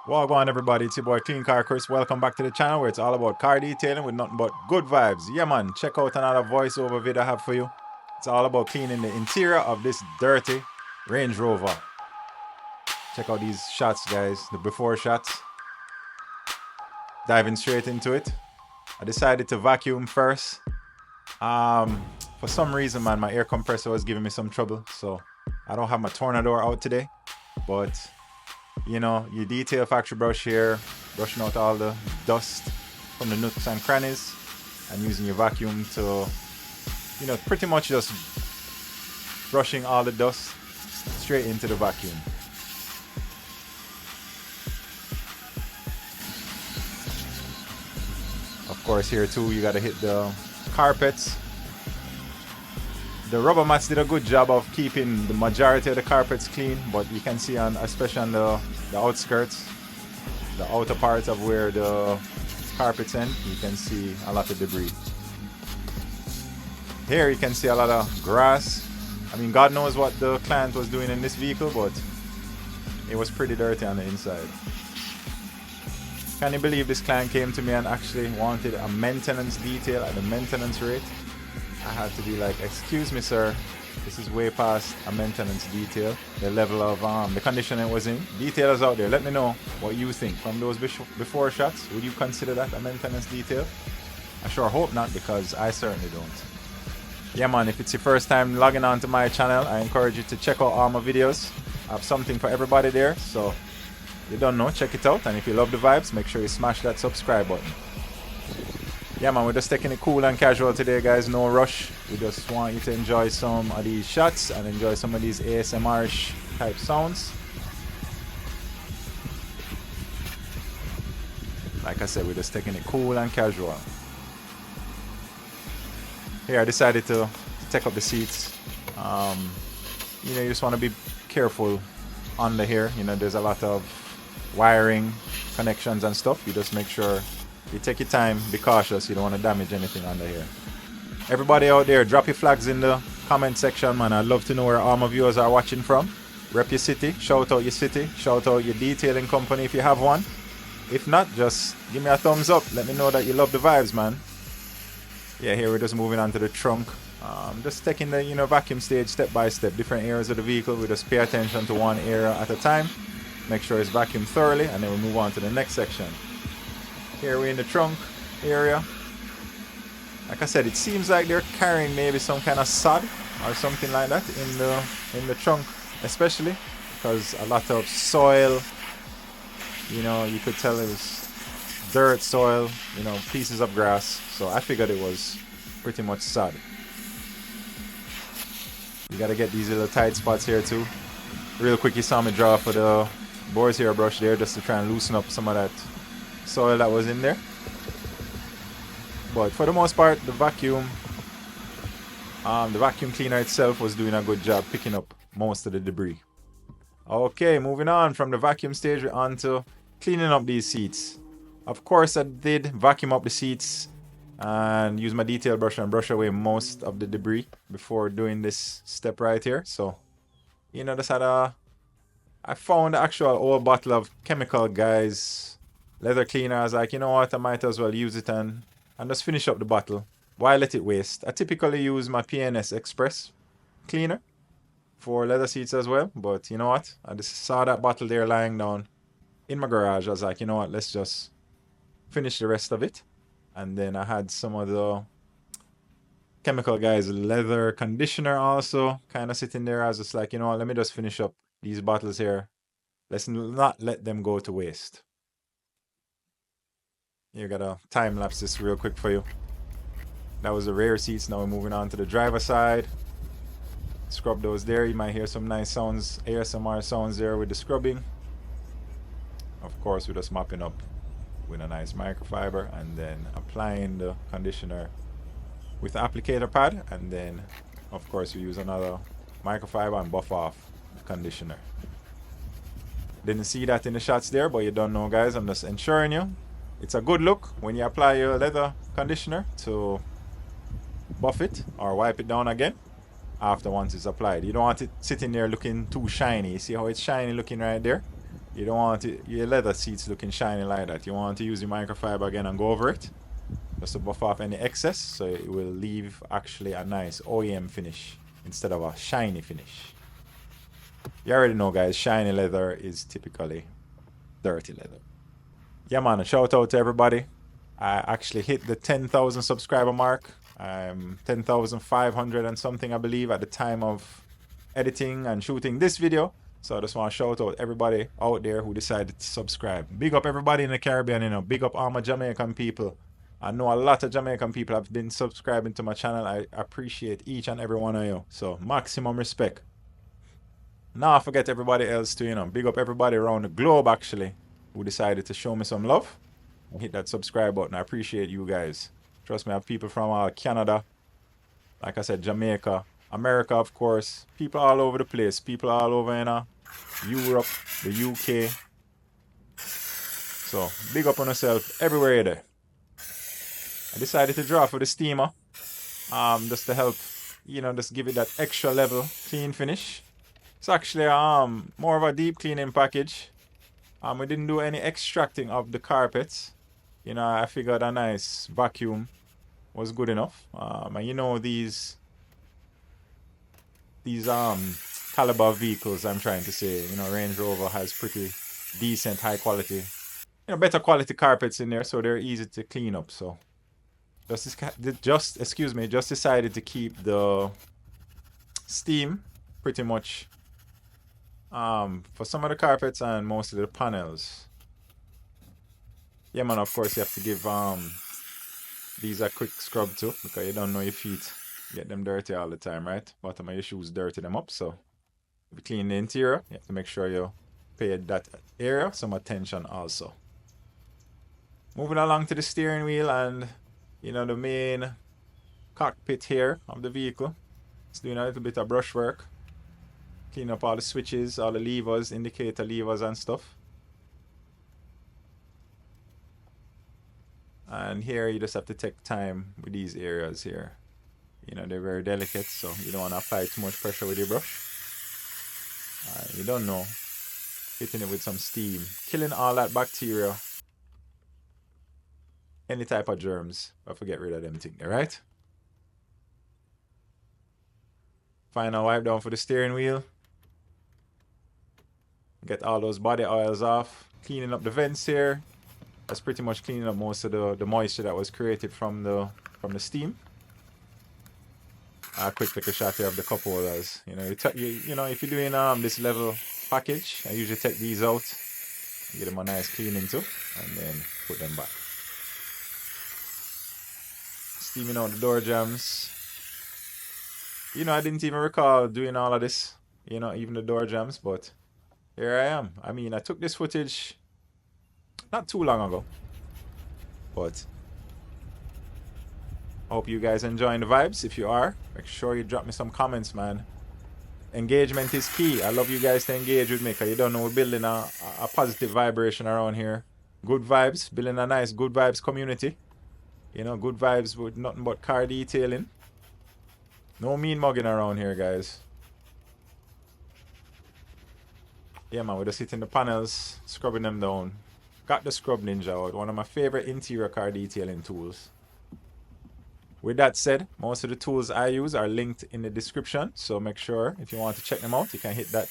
Well, go on, everybody. It's your boy Clean Car Chris. Welcome back to the channel where it's all about car detailing with nothing but good vibes. Yeah, man. Check out another voiceover video I have for you. It's all about cleaning the interior of this dirty Range Rover. Check out these shots, guys. The before shots. Diving straight into it. I decided to vacuum first. For some reason, man, my air compressor was giving me some trouble, so I don't have my Tornador out today. But you know, you detail factory brush here, brushing out all the dust from the nooks and crannies, and using your vacuum to, you know, pretty much just brushing all the dust straight into the vacuum. Of course, here too, you gotta hit the carpets. The rubber mats did a good job of keeping the majority of the carpets clean, but you can see on, especially on the outskirts, the outer parts of where the carpets end, you can see a lot of debris. Here you can see a lot of grass. I mean, God knows what the client was doing in this vehicle, but it was pretty dirty on the inside. Can you believe this client came to me and actually wanted a maintenance detail at the maintenance rate? I had to be like, excuse me, sir, this is way past a maintenance detail. The level of the condition it was in. Detailers out there, let me know what you think. From those before shots, would you consider that a maintenance detail? I sure hope not, because I certainly don't. Yeah, man, if it's your first time logging on to my channel, I encourage you to check out all my videos. I have something for everybody there, so if you don't know, check it out. And if you love the vibes, make sure you smash that subscribe button. Yeah, man, we're just taking it cool and casual today, guys. No rush. We just want you to enjoy some of these shots and enjoy some of these ASMR-ish type sounds. Like I said, we're just taking it cool and casual. Here, I decided to take up the seats. You know, you just want to be careful under here. You know, there's a lot of wiring, connections and stuff. You just make sure you take your time, be cautious, you don't want to damage anything under here. Everybody out there, drop your flags in the comment section, man. I'd love to know where all my viewers are watching from. Rep your city, shout out your city, shout out your detailing company if you have one. If not, just give me a thumbs up, let me know that you love the vibes, man. Yeah, here we're just moving on to the trunk. Just taking the, you know, vacuum stage step by step, different areas of the vehicle. We just pay attention to one area at a time, make sure it's vacuumed thoroughly, and then we move on to the next section. Here we're in the trunk area. Like I said, it seems like they're carrying maybe some kind of sod or something like that in the trunk, especially because a lot of soil, you know, you could tell it was dirt, soil, you know, pieces of grass. So I figured it was pretty much sod. You gotta get these little tight spots here too. Real quick, you saw me draw for the boar's hair brush there just to try and loosen up some of that soil that was in there. But for the most part, the vacuum cleaner itself was doing a good job picking up most of the debris. Okay, moving on from the vacuum stage, we're on to cleaning up these seats. Of course, I did vacuum up the seats and use my detail brush and brush away most of the debris before doing this step right here. So, you know, I found the actual old bottle of chemical, guys, leather cleaner. I was like, you know what, I might as well use it and just finish up the bottle. Why let it waste? I typically use my PNS Express cleaner for leather seats as well, but you know what, I just saw that bottle there lying down in my garage. I was like, you know what, let's just finish the rest of it. And then I had some of the chemical guys leather conditioner also kind of sitting there. I was just like, you know what, let me just finish up these bottles here. Let's not let them go to waste. You gotta time lapse this real quick for you. That was the rear seats. Now we're moving on to the driver side. Scrub those there. You might hear some nice sounds, ASMR sounds there with the scrubbing. Of course, we're just mopping up with a nice microfiber and then applying the conditioner with the applicator pad. And then, of course, we use another microfiber and buff off the conditioner. Didn't see that in the shots there, but you don't know, guys. I'm just ensuring you. It's a good look when you apply your leather conditioner to buff it or wipe it down again after once it's applied. You don't want it sitting there looking too shiny. You see how it's shiny looking right there? You don't want your leather seats looking shiny like that. You want to use your microfiber again and go over it, just to buff off any excess, so it will leave actually a nice OEM finish instead of a shiny finish. You already know, guys, shiny leather is typically dirty leather. Yeah, man, a shout out to everybody. I actually hit the 10,000 subscriber mark. I'm 10,500 and something, I believe, at the time of editing and shooting this video. So I just want to shout out everybody out there who decided to subscribe. Big up everybody in the Caribbean, you know. Big up all my Jamaican people. I know a lot of Jamaican people have been subscribing to my channel. I appreciate each and every one of you. So maximum respect. Now I forget everybody else too, you know. Big up everybody around the globe, actually, who decided to show me some love. Hit that subscribe button. I appreciate you guys. Trust me, I have people from Canada, like I said, Jamaica, America, of course. People all over the place. People all over in Europe, the UK. So, big up on yourself everywhere you're there. I decided to draw for the steamer. Just to help, you know, just give it that extra level clean finish. It's actually more of a deep cleaning package. We didn't do any extracting of the carpets. You know, I figured a nice vacuum was good enough. And you know, these caliber vehicles, I'm trying to say, you know, Range Rover has pretty decent, high quality, you know, better quality carpets in there, so they're easy to clean up. So just decided to keep the steam pretty much for some of the carpets and mostly the panels. Yeah, man, of course you have to give these a quick scrub too, because you don't know your feet get them dirty all the time, right? Bottom of your shoes dirty them up. So if you clean the interior, you have to make sure you pay that area some attention also. Moving along to the steering wheel and, you know, the main cockpit here of the vehicle. It's doing a little bit of brushwork. Clean up all the switches, all the levers, indicator levers and stuff. And here you just have to take time with these areas here. You know, they're very delicate, so you don't want to apply too much pressure with your brush. You don't know. Hitting it with some steam. Killing all that bacteria. Any type of germs. But forget rid of them things, alright? Final wipe down for the steering wheel. Get all those body oils off. Cleaning up the vents here. That's pretty much cleaning up most of the moisture that was created from the steam. A quick take a shot here of the cup holders. You know, you know, if you're doing this level package, I usually take these out, give them a nice cleaning too, and then put them back. Steaming out the door jambs. You know, I didn't even recall doing all of this. You know, even the door jambs, but here I am. I mean, I took this footage not too long ago, but I hope you guys enjoying the vibes. If you are, make sure you drop me some comments, man. Engagement is key. I love you guys to engage with me, because you don't know, we're building a positive vibration around here. Good vibes, building a nice good vibes community. You know, good vibes with nothing but car detailing. No mean mugging around here, guys. Yeah, man, we're just hitting the panels, scrubbing them down. Got the Scrub Ninja out, one of my favorite interior car detailing tools. With that said, most of the tools I use are linked in the description, so make sure if you want to check them out, you can hit that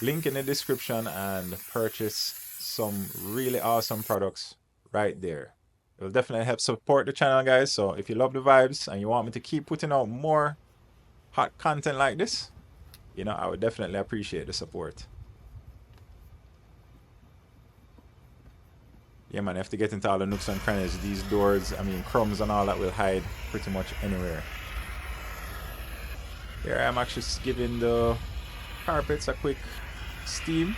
link in the description and purchase some really awesome products right there. It will definitely help support the channel, guys. So if you love the vibes and you want me to keep putting out more hot content like this, you know, I would definitely appreciate the support. Yeah, man, you have to get into all the nooks and crannies. These doors, I mean, crumbs and all that will hide pretty much anywhere. Here I am actually giving the carpets a quick steam.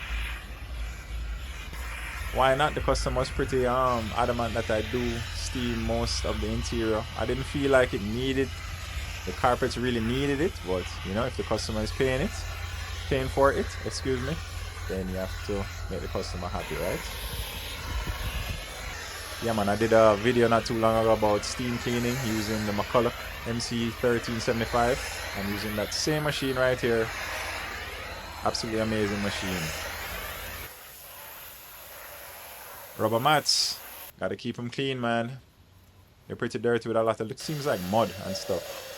Why not? The customer's pretty adamant that I do steam most of the interior. I didn't feel like it needed, the carpets really needed it, but you know, if the customer is paying for it, excuse me, then you have to make the customer happy, right? Yeah, man, I did a video not too long ago about steam cleaning using the McCulloch MC1375. I'm using that same machine right here. Absolutely amazing machine. Rubber mats. Gotta keep them clean, man. They're pretty dirty with a lot of, it seems like mud and stuff.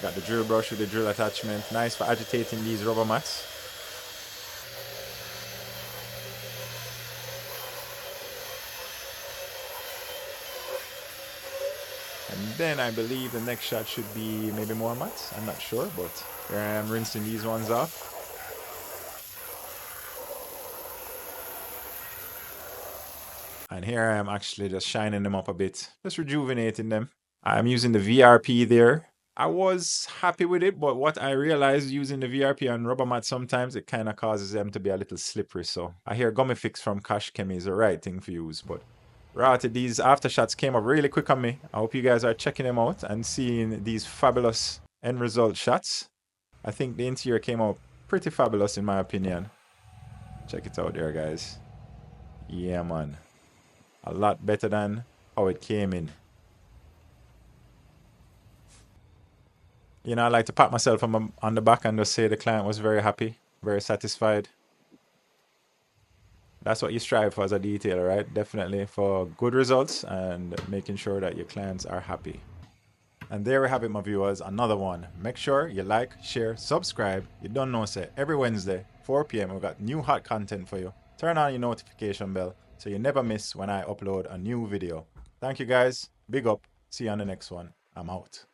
Got the drill brush with the drill attachment. Nice for agitating these rubber mats. And then I believe the next shot should be maybe more mats. I'm not sure, but here I am rinsing these ones off. And here I am actually just shining them up a bit, just rejuvenating them. I'm using the VRP there. I was happy with it, but what I realized using the VRP on rubber mat, sometimes it kind of causes them to be a little slippery. So I hear Gummy Fix from Cash Chemi is the right thing for use, but reality, these aftershots came up really quick on me. I hope you guys are checking them out and seeing these fabulous end result shots. I think the interior came out pretty fabulous in my opinion. Check it out there, guys. Yeah, man. A lot better than how it came in. You know, I like to pat myself on the back and just say the client was very happy, very satisfied. That's what you strive for as a detailer, right? Definitely for good results and making sure that your clients are happy. And there we have it, my viewers, another one. Make sure you like, share, subscribe. You don't know, say every Wednesday, 4 p.m. we've got new hot content for you. Turn on your notification bell so you never miss when I upload a new video. Thank you guys. Big up. See you on the next one. I'm out.